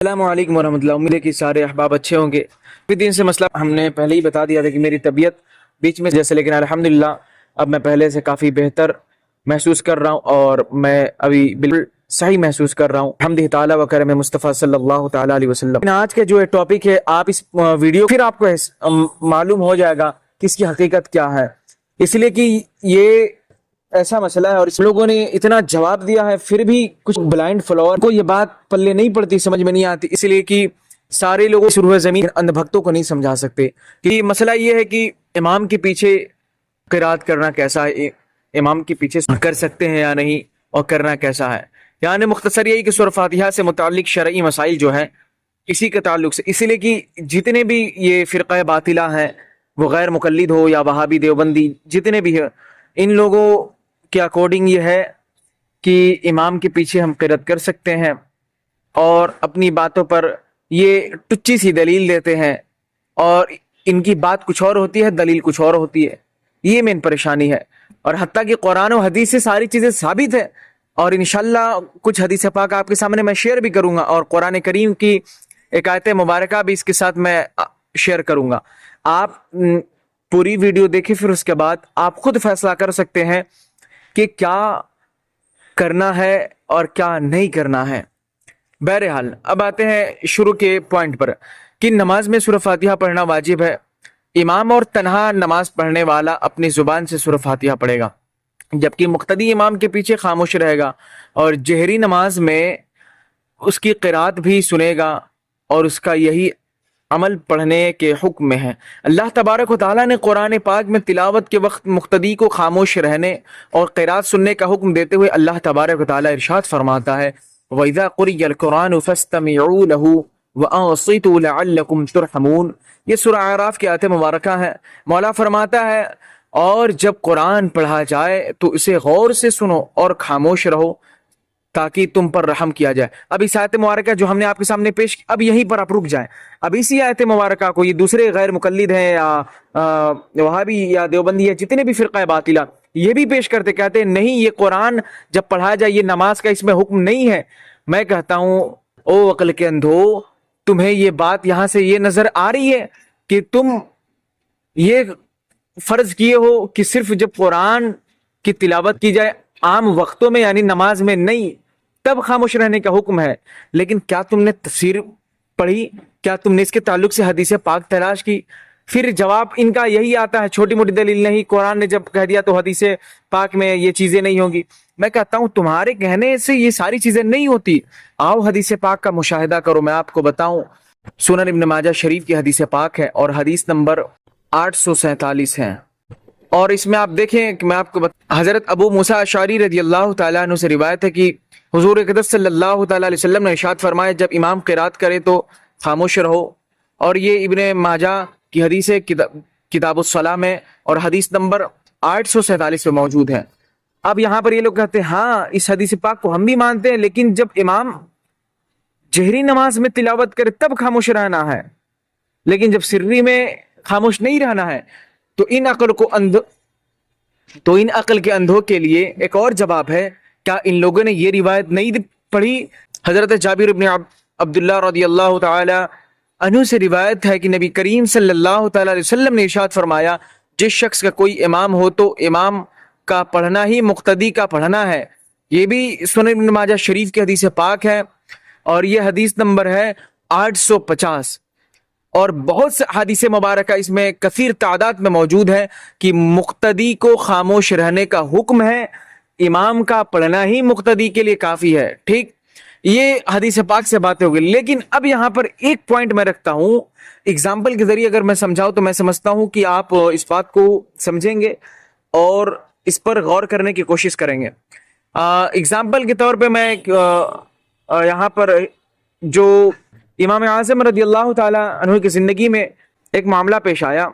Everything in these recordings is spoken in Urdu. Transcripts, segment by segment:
السلام علیکم ورحمۃ اللہ۔ امید ہے کہ سارے احباب اچھے ہوں گے۔ پھر دن سے مسئلہ ہم نے پہلے ہی بتا دیا تھا کہ میری طبیعت بیچ میں جیسے، لیکن الحمدللہ اب میں پہلے سے کافی بہتر محسوس کر رہا ہوں اور میں ابھی بالکل صحیح محسوس کر رہا ہوں الحمد تعالیٰ و کرم مصطفیٰ صلی اللہ تعالیٰ علیہ وسلم۔ آج کا جو ٹاپک ہے، آپ اس ویڈیو پھر آپ کو معلوم ہو جائے گا کہ اس کی حقیقت کیا ہے، اس لیے کہ یہ ایسا مسئلہ ہے اور اس لوگوں نے اتنا جواب دیا ہے، پھر بھی کچھ بلائنڈ فالوور کو یہ بات پلے نہیں پڑتی، سمجھ میں نہیں آتی، اس لیے کہ سارے لوگوں اس روح زمین اندھ بھکتوں کو نہیں سمجھا سکتے کہ مسئلہ یہ ہے کہ امام کے پیچھے قرات کرنا کیسا ہے، امام کے پیچھے کر سکتے ہیں یا نہیں، اور کرنا کیسا ہے۔ یعنی مختصر یہی کہ سورہ فاتحہ سے متعلق شرعی مسائل جو ہیں اسی کے تعلق سے، اس لیے کہ جتنے بھی یہ فرقہ باطلہ ہیں، وہ غیر مقلد ہو یا وہابی دیوبندی جتنے بھی ہیں، ان لوگوں کے اکارڈنگ یہ ہے کہ امام کے پیچھے ہم قرات کر سکتے ہیں، اور اپنی باتوں پر یہ ٹچی سی دلیل دیتے ہیں، اور ان کی بات کچھ اور ہوتی ہے، دلیل کچھ اور ہوتی ہے۔ یہ مین پریشانی ہے، اور حتیٰ کہ قرآن و حدیث سے ساری چیزیں ثابت ہیں، اور انشاءاللہ کچھ حدیث پاک آپ کے سامنے میں شیئر بھی کروں گا، اور قرآن کریم کی ایک آیت مبارکہ بھی اس کے ساتھ میں شیئر کروں گا۔ آپ پوری ویڈیو دیکھیں، پھر اس کے بعد آپ خود فیصلہ کر سکتے ہیں کہ کیا کرنا ہے اور کیا نہیں کرنا ہے۔ بہرحال اب آتے ہیں شروع کے پوائنٹ پر کہ نماز میں سورہ فاتحہ پڑھنا واجب ہے۔ امام اور تنہا نماز پڑھنے والا اپنی زبان سے سورہ فاتحہ پڑھے گا، جبکہ مقتدی امام کے پیچھے خاموش رہے گا، اور جہری نماز میں اس کی قرات بھی سنے گا، اور اس کا یہی عمل پڑھنے کے حکم میں ہے۔ اللہ تبارک و تعالیٰ نے قرآن پاک میں تلاوت کے وقت مقتدی کو خاموش رہنے اور قرات سننے کا حکم دیتے ہوئے اللہ تبارک و تعالیٰ ارشاد فرماتا ہے وَإِذَا قُرِئَ الْقُرْآنُ فَاسْتَمِعُوا لَهُ وَأَنصِتُوا لَعَلَّكُمْ تُرْحَمُونَ۔ یہ سورہ اعراف کی آیت مبارکہ ہے۔ مولا فرماتا ہے اور جب قرآن پڑھا جائے تو اسے غور سے سنو اور خاموش رہو تاکہ تم پر رحم کیا جائے۔ اب اس آیت مبارکہ جو ہم نے آپ کے سامنے پیش کی، اب یہیں پر آپ رک جائیں۔ اب اسی آیت مبارکہ کو یہ دوسرے غیر مقلد ہیں یا وہابی یا دیوبندی یا جتنے بھی فرقہ باطلہ یہ بھی پیش کرتے، کہتے ہیں نہیں، یہ قرآن جب پڑھا جائے یہ نماز کا اس میں حکم نہیں ہے۔ میں کہتا ہوں او عقل کے اندھو، تمہیں یہ بات یہاں سے یہ نظر آ رہی ہے کہ تم یہ فرض کیے ہو کہ صرف جب قرآن کی تلاوت کی جائے عام وقتوں میں، یعنی نماز میں نہیں، تب خاموش رہنے کا حکم ہے، لیکن کیا تم نے تفسیر پڑھی؟ کیا تم نے اس کے تعلق سے حدیث پاک تلاش کی؟ پھر جواب ان کا یہی آتا ہے، چھوٹی موٹی دلیل نہیں، قرآن نے جب کہہ دیا تو حدیث پاک میں یہ چیزیں نہیں ہوں گی۔ میں کہتا ہوں تمہارے کہنے سے یہ ساری چیزیں نہیں ہوتی، آؤ حدیث پاک کا مشاہدہ کرو۔ میں آپ کو بتاؤں، سنن ابن ماجہ شریف کی حدیث پاک ہے اور حدیث نمبر 847 ہے، اور اس میں آپ دیکھیں کہ میں آپ کو حضرت ابو موسیٰ اشعری رضی اللہ تعالیٰ عنہ سے روایت ہے کہ حضور اقدس صلی اللہ تعالیٰ علیہ وسلم نے ارشاد فرمایا جب امام قرات کرے تو خاموش رہو، اور یہ ابن ماجہ کی حدیث کتاب الصلاۃ میں اور حدیث نمبر 847 میں موجود ہے۔ اب یہاں پر یہ لوگ کہتے ہیں ہاں اس حدیث پاک کو ہم بھی مانتے ہیں، لیکن جب امام جہری نماز میں تلاوت کرے تب خاموش رہنا ہے، لیکن جب سری میں خاموش نہیں رہنا ہے۔ تو ان عقل کے اندھوں کے لیے ایک اور جواب ہے، کیا ان لوگوں نے یہ روایت نہیں پڑھی؟ حضرت جابر بن عبداللہ رضی اللہ تعالی عنہ سے روایت ہے کہ نبی کریم صلی اللہ تعالی علیہ وسلم نے ارشاد فرمایا جس شخص کا کوئی امام ہو تو امام کا پڑھنا ہی مقتدی کا پڑھنا ہے۔ یہ بھی سنن ابن ماجہ شریف کی حدیث پاک ہے، اور یہ حدیث نمبر ہے 850، اور بہت سے حدیث مبارکہ اس میں کثیر تعداد میں موجود ہے کہ مقتدی کو خاموش رہنے کا حکم ہے، امام کا پڑھنا ہی مقتدی کے لیے کافی ہے۔ ٹھیک، یہ حدیث پاک سے باتیں ہو گئی، لیکن اب یہاں پر ایک پوائنٹ میں رکھتا ہوں، اگزامپل کے ذریعے اگر میں سمجھاؤں تو میں سمجھتا ہوں کہ آپ اس بات کو سمجھیں گے اور اس پر غور کرنے کی کوشش کریں گے۔ اگزامپل کے طور پہ میں یہاں پر جو امام اعظم رضی اللہ تعالی عنہ کی زندگی میں ایک معاملہ پیش آیا،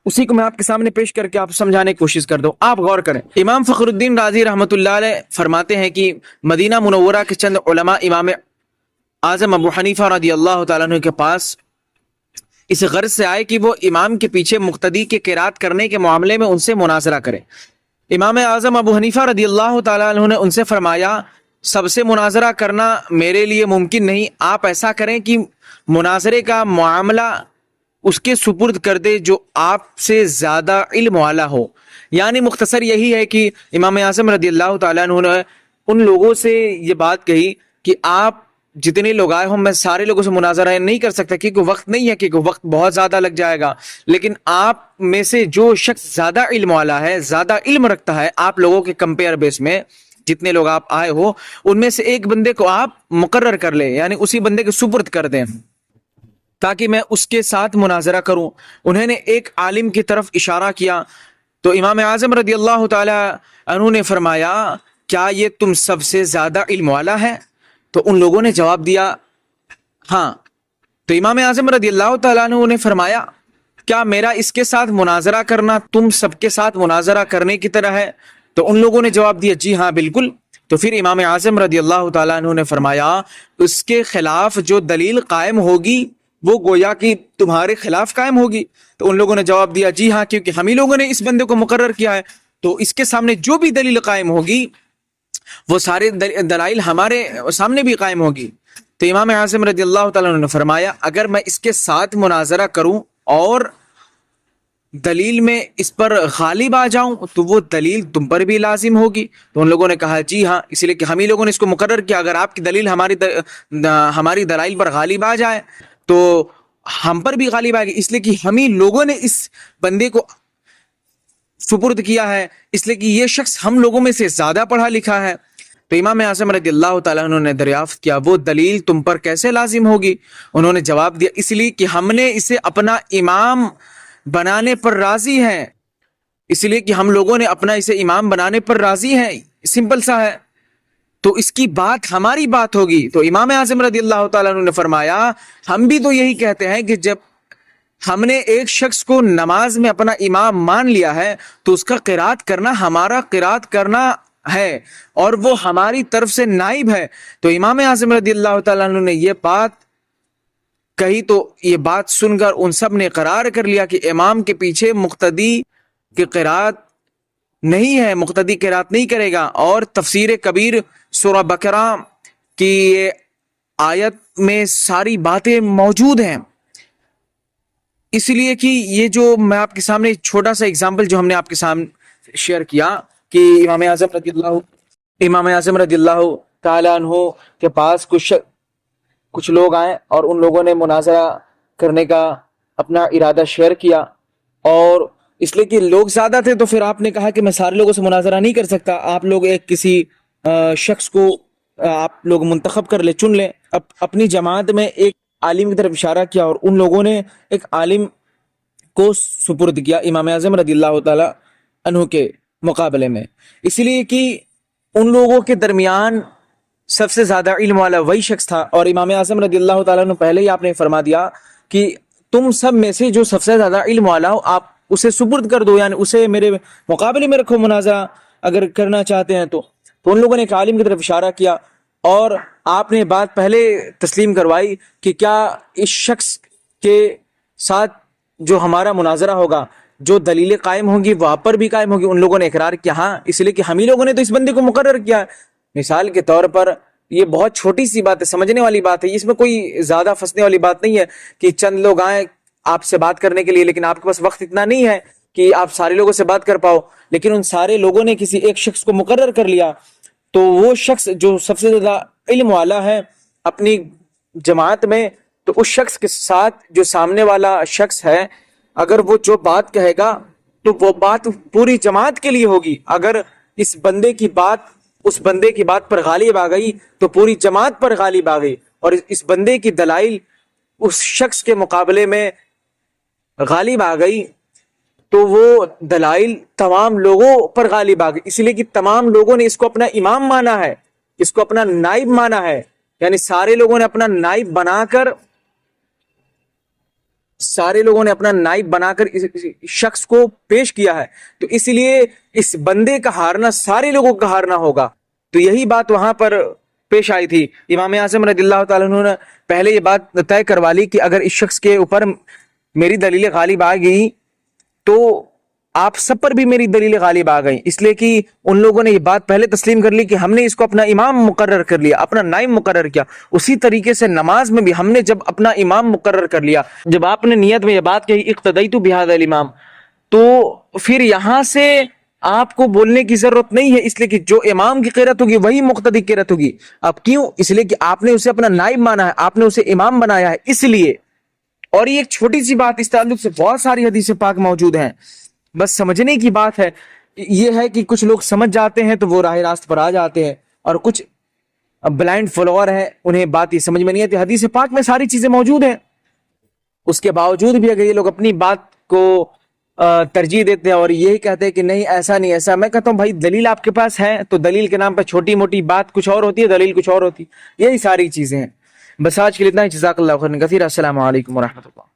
اسی کو میں آپ کے سامنے پیش کر کے آپ سمجھانے کی کوشش کر دوں، آپ غور کریں۔ امام فخر الدین رازی رحمۃ اللہ علیہ فرماتے ہیں کہ مدینہ منورہ کے چند علماء امام اعظم ابو حنیفہ رضی اللہ تعالیٰ عنہ کے پاس اس غرض سے آئے کہ وہ امام کے پیچھے مقتدی کے قرات کرنے کے معاملے میں ان سے مناظرہ کریں۔ امام اعظم ابو حنیفہ رضی اللہ تعالیٰ عنہ نے ان سے فرمایا سب سے مناظرہ کرنا میرے لیے ممکن نہیں، آپ ایسا کریں کہ مناظرے کا معاملہ اس کے سپرد کر دے جو آپ سے زیادہ علم والا ہو۔ یعنی مختصر یہی ہے کہ امام اعظم رضی اللہ تعالیٰ عنہ نے ان لوگوں سے یہ بات کہی کہ آپ جتنے لوگ آئے ہوں میں سارے لوگوں سے مناظرہ نہیں کر سکتا کیونکہ وقت نہیں ہے، کیونکہ وقت بہت زیادہ لگ جائے گا، لیکن آپ میں سے جو شخص زیادہ علم والا ہے، زیادہ علم رکھتا ہے، آپ لوگوں کے کمپیئر بیس میں جتنے لوگ آپ آئے ہو ان میں سے ایک بندے کو آپ مقرر کر لیں، یعنی اسی بندے کے سپرد کر دیں تاکہ میں اس کے ساتھ مناظرہ کروں۔ انہوں نے ایک عالم کی طرف اشارہ کیا تو امام اعظم رضی اللہ تعالی عنہ نے فرمایا کیا یہ تم سب سے زیادہ علم والا ہے؟ تو ان لوگوں نے جواب دیا ہاں۔ تو امام اعظم رضی اللہ تعالیٰ عنہ نے فرمایا کیا میرا اس کے ساتھ مناظرہ کرنا تم سب کے ساتھ مناظرہ کرنے کی طرح ہے؟ تو ان لوگوں نے جواب دیا جی ہاں بالکل۔ تو پھر امام اعظم رضی اللہ تعالیٰ عنہ نے فرمایا اس کے خلاف جو دلیل قائم ہوگی وہ گویا کہ تمہارے خلاف قائم ہوگی۔ تو ان لوگوں نے جواب دیا جی ہاں، کیونکہ ہم ہی لوگوں نے اس بندے کو مقرر کیا ہے، تو اس کے سامنے جو بھی دلیل قائم ہوگی وہ سارے دلائل ہمارے سامنے بھی قائم ہوگی۔ تو امام اعظم رضی اللہ تعالیٰ عنہ نے فرمایا اگر میں اس کے ساتھ مناظرہ کروں اور دلیل میں اس پر غالب آ جاؤں تو وہ دلیل تم پر بھی لازم ہوگی۔ تو ان لوگوں نے کہا جی ہاں، اس لیے کہ ہم ہی لوگوں نے اس کو مقرر کیا، اگر آپ کی دلیل ہماری دلائل پر غالب آ جائے تو ہم پر بھی غالب آئے گی، اس لیے کہ ہم ہی لوگوں نے اس بندے کو سپرد کیا ہے، اس لیے کہ یہ شخص ہم لوگوں میں سے زیادہ پڑھا لکھا ہے۔ تو امام اعظم رضی اللہ تعالیٰ عنہ نے دریافت کیا وہ دلیل تم پر کیسے لازم ہوگی؟ انہوں نے جواب دیا اس لیے کہ ہم نے اسے اپنا امام بنانے پر راضی ہیں، اس لیے کہ ہم لوگوں نے اپنا اسے امام بنانے پر راضی ہیں، سمپل سا ہے، تو اس کی بات ہماری بات ہوگی۔ تو امام اعظم رضی اللہ تعالیٰ عنہ نے فرمایا ہم بھی تو یہی کہتے ہیں کہ جب ہم نے ایک شخص کو نماز میں اپنا امام مان لیا ہے تو اس کا قرات کرنا ہمارا قرات کرنا ہے اور وہ ہماری طرف سے نائب ہے۔ تو امام اعظم رضی اللہ تعالیٰ عنہ نے یہ بات کہی تو یہ بات سن کر ان سب نے قرار کر لیا کہ امام کے پیچھے مقتدی کی قرات نہیں ہے، مقتدی قرات نہیں کرے گا۔ اور تفسیر کبیر سورہ بقرہ کی آیت میں ساری باتیں موجود ہیں، اس لیے کہ یہ جو میں آپ کے سامنے چھوٹا سا اگزامپل جو ہم نے آپ کے سامنے شیئر کیا کہ امام اعظم رضی اللہ تعالیٰ عنہ کے پاس کچھ لوگ آئے اور ان لوگوں نے مناظرہ کرنے کا اپنا ارادہ شیئر کیا، اور اس لیے کہ لوگ زیادہ تھے تو پھر آپ نے کہا کہ میں سارے لوگوں سے مناظرہ نہیں کر سکتا، آپ لوگ ایک کسی شخص کو آپ لوگ منتخب کر لیں، چن لیں۔ اپنی جماعت میں ایک عالم کی طرف اشارہ کیا اور ان لوگوں نے ایک عالم کو سپرد کیا امام اعظم رضی اللہ تعالی عنہ کے مقابلے میں، اس لیے کہ ان لوگوں کے درمیان سب سے زیادہ علم والا وہی شخص تھا، اور امام اعظم رضی اللہ تعالیٰ عنہ پہلے ہی آپ نے فرما دیا کہ تم سب میں سے جو سب سے زیادہ علم والا ہو آپ اسے سپرد کر دو، یعنی اسے میرے مقابلے میں رکھو مناظرہ اگر کرنا چاہتے ہیں تو ان لوگوں نے ایک عالم کی طرف اشارہ کیا اور آپ نے بات پہلے تسلیم کروائی کہ کیا اس شخص کے ساتھ جو ہمارا مناظرہ ہوگا جو دلیلیں قائم ہوں گی وہ آپ پر بھی قائم ہوگی۔ ان لوگوں نے اقرار کیا ہاں، اس لیے کہ ہم ہی لوگوں نے تو اس بندے کو مقرر کیا۔ مثال کے طور پر یہ بہت چھوٹی سی بات ہے، سمجھنے والی بات ہے، اس میں کوئی زیادہ پھنسنے والی بات نہیں ہے کہ چند لوگ آئیں آپ سے بات کرنے کے لیے لیکن آپ کے پاس وقت اتنا نہیں ہے کہ آپ سارے لوگوں سے بات کر پاؤ، لیکن ان سارے لوگوں نے کسی ایک شخص کو مقرر کر لیا تو وہ شخص جو سب سے زیادہ علم والا ہے اپنی جماعت میں، تو اس شخص کے ساتھ جو سامنے والا شخص ہے اگر وہ جو بات کہے گا تو وہ بات پوری جماعت کے لیے ہوگی، اگر اس بندے کی بات اس بندے کی بات پر غالب آ گئی تو پوری جماعت پر غالب آ گئی، اور اس بندے کی دلائل اس شخص کے مقابلے میں غالب آ گئی تو وہ دلائل تمام لوگوں پر غالب آ گئی، اس لیے کہ تمام لوگوں نے اس کو اپنا امام مانا ہے، اس کو اپنا نائب مانا ہے، یعنی سارے لوگوں نے اپنا نائب بنا کر اس شخص کو پیش کیا ہے، تو اس لیے اس بندے کا ہارنا سارے لوگوں کا ہارنا ہوگا۔ تو یہی بات وہاں پر پیش آئی تھی۔ امام اعظم رضی اللہ تعالیٰ عنہ نے پہلے یہ بات طے کروا لی کہ اگر اس شخص کے اوپر میری دلیل غالب آ گئی تو آپ سب پر بھی میری دلیل غالب آ گئی، اس لیے کہ ان لوگوں نے یہ بات پہلے تسلیم کر لی کہ ہم نے اس کو اپنا امام مقرر کر لیا، اپنا نائب مقرر کیا۔ اسی طریقے سے نماز میں بھی ہم نے جب اپنا امام مقرر کر لیا، جب آپ نے نیت میں یہ بات کہی اقتدیت بہذا الامام، تو پھر یہاں سے آپ کو بولنے کی ضرورت نہیں ہے، اس لیے کہ جو امام کی قرأت ہوگی وہی مقتدی کی قرأت ہوگی۔ اب کیوں؟ اس لیے کہ آپ نے اسے اپنا نائب مانا ہے، آپ نے اسے امام بنایا ہے، اس لیے۔ اور یہ ایک چھوٹی سی بات، اس تعلق سے بہت ساری حدیث پاک موجود ہیں، بس سمجھنے کی بات ہے۔ یہ ہے کہ کچھ لوگ سمجھ جاتے ہیں تو وہ راہ راست پر آ جاتے ہیں، اور کچھ بلائنڈ فالوور ہیں، انہیں بات یہ سمجھ میں نہیں آتی۔ حدیث پاک میں ساری چیزیں موجود ہیں، اس کے باوجود بھی اگر یہ لوگ اپنی بات کو ترجیح دیتے ہیں اور یہی کہتے ہیں کہ نہیں ایسا نہیں ایسا، میں کہتا ہوں بھائی دلیل آپ کے پاس ہے تو دلیل کے نام پہ چھوٹی موٹی بات کچھ اور ہوتی ہے، دلیل کچھ اور ہوتی ہے، یہی ساری چیزیں ہیں۔ بس آج کے لیے اتنا ہی، جزاک اللہ خیرا کثیرا، السلام علیکم ورحمۃ اللہ۔